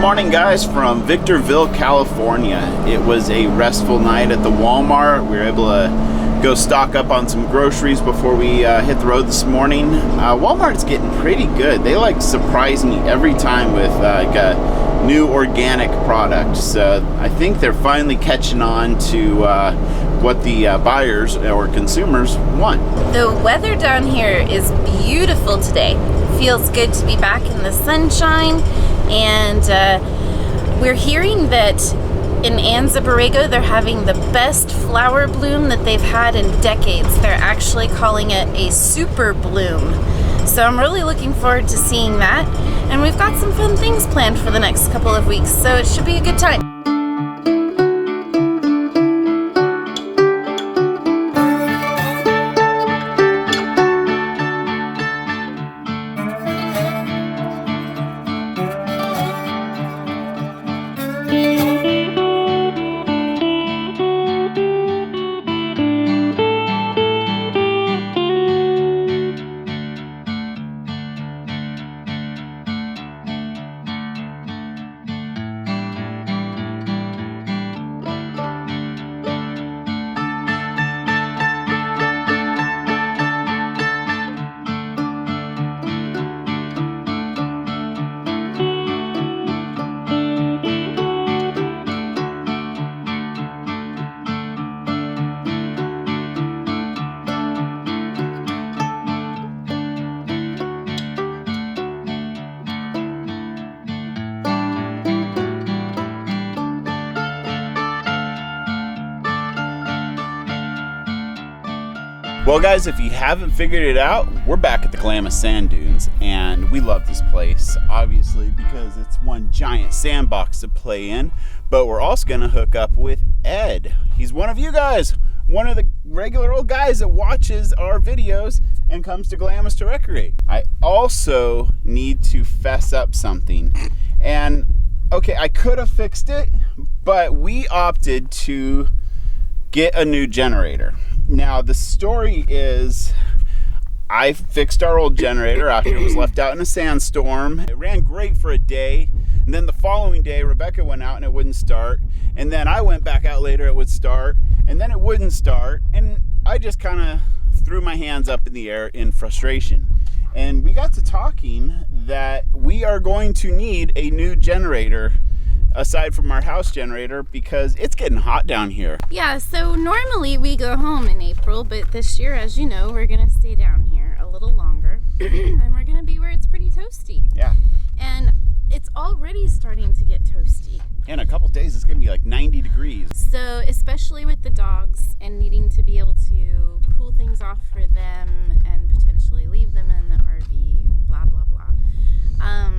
morning, guys, from Victorville, California. It was a restful night at the Walmart. We were able to go stock up on some groceries before we hit the road this morning. Walmart's getting pretty good. They surprise me every time with a new organic product. So I think they're finally catching on to what the buyers or consumers want. The weather down here is beautiful today. Feels good to be back in the sunshine, and we're hearing that in Anza Borrego they're having the best flower bloom that they've had in decades. They're actually calling it a super bloom. So I'm really looking forward to seeing that, and we've got some fun things planned for the next couple of weeks, so it should be a good time. Well, guys, if you haven't figured it out, we're back at the Glamis Sand Dunes, and we love this place, obviously, because it's one giant sandbox to play in, but we're also going to hook up with Ed. He's one of you guys, one of the regular old guys that watches our videos and comes to Glamis to recreate. I also need to fess up something, and okay, I could have fixed it, but we opted to get a new generator. Now, the story is I fixed our old generator after it was left out in a sandstorm. It ran great for a day, and then the following day Rebecca went out and it wouldn't start, and then I went back out later, it would start, and then it wouldn't start, and I just kind of threw my hands up in the air in frustration. And we got to talking that we are going to need a new generator aside from our house generator because it's getting hot down here. Yeah, so normally we go home in April, but this year, as you know, we're gonna stay down here a little longer and we're gonna be where it's pretty toasty. Yeah. And it's already starting to get toasty. In a couple days it's gonna be like 90 degrees. So especially with the dogs and needing to be able to cool things off for them and potentially leave them in the RV, blah, blah, blah.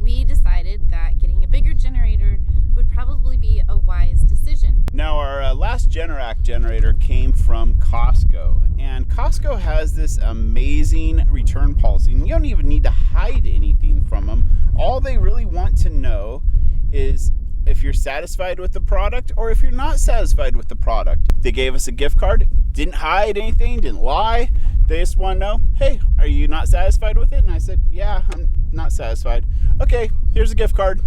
We decided that getting a bigger generator would probably be a wise decision. Now, our last Generac generator came from Costco, and Costco has this amazing return policy, and you don't even need to hide anything from them. All they really want to know is if you're satisfied with the product or if you're not satisfied with the product. They gave us a gift card, didn't hide anything, didn't lie. They just want to know, hey, are you not satisfied with it? And I said, yeah, I'm not satisfied. Okay, here's a gift card.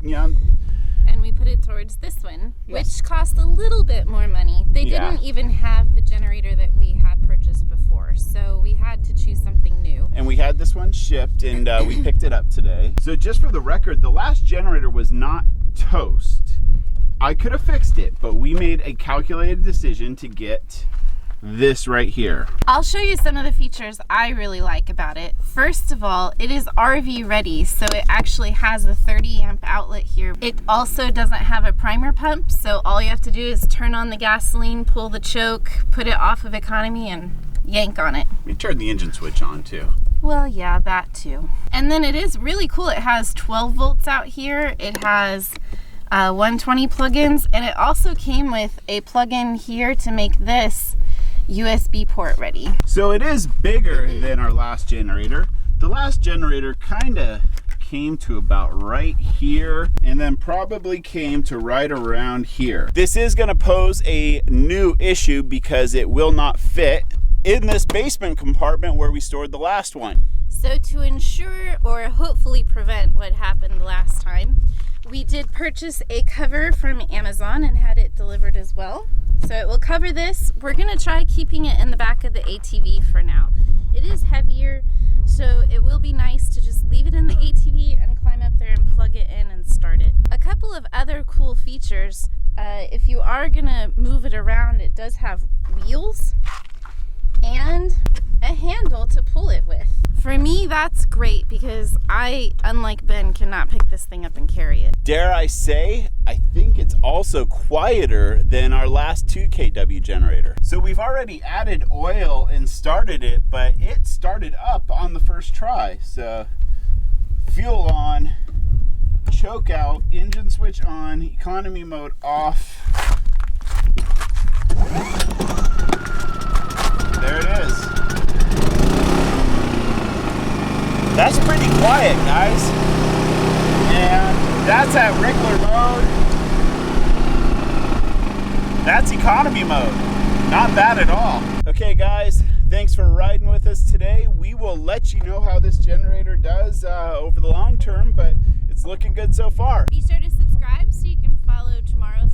Yeah. And we put it towards this one, Yes. which cost a little bit more money. They didn't even have the generator that we had purchased before, so we had to choose something new. And we had this one shipped, and we picked it up today. So just for the record, the last generator was not toast. I could have fixed it, but we made a calculated decision to get this right here. I'll show you some of the features I really like about it. First of all, it is RV ready, so it actually has a 30 amp outlet here. It also doesn't have a primer pump, so all you have to do is turn on the gasoline, pull the choke, put it off of economy, and yank on it. We turned the engine switch on too. Well, yeah, that too. And then it is really cool. It has 12 volts out here. It has 120 plugins, and it also came with a plug-in here to make this USB port ready. So it is bigger than our last generator. The last generator kind of came to about right here and then probably came to right around here. This is going to pose a new issue because it will not fit in this basement compartment where we stored the last one. So to ensure or hopefully prevent what happened last time, we did purchase a cover from Amazon and had it delivered as well. So it will cover this. We're gonna try keeping it in the back of the ATV for now. It is heavier, so it will be nice to just leave it in the ATV and climb up there and plug it in and start it. A couple of other cool features, if you are gonna move it around, it does have wheels and a handle to pull it with. For me, that's great because I, unlike Ben, cannot pick this thing up and carry it. Dare I say, I think it's also quieter than our last 2 kW generator. So we've already added oil and started it, but it started up on the first try. So fuel on, choke out, engine switch on, economy mode off. There it is. That's pretty quiet, guys. And that's at regular mode. That's economy mode. Not bad at all. Okay, guys, thanks for riding with us today. We will let you know how this generator does over the long term, but it's looking good so far. Be sure to subscribe so you can follow tomorrow's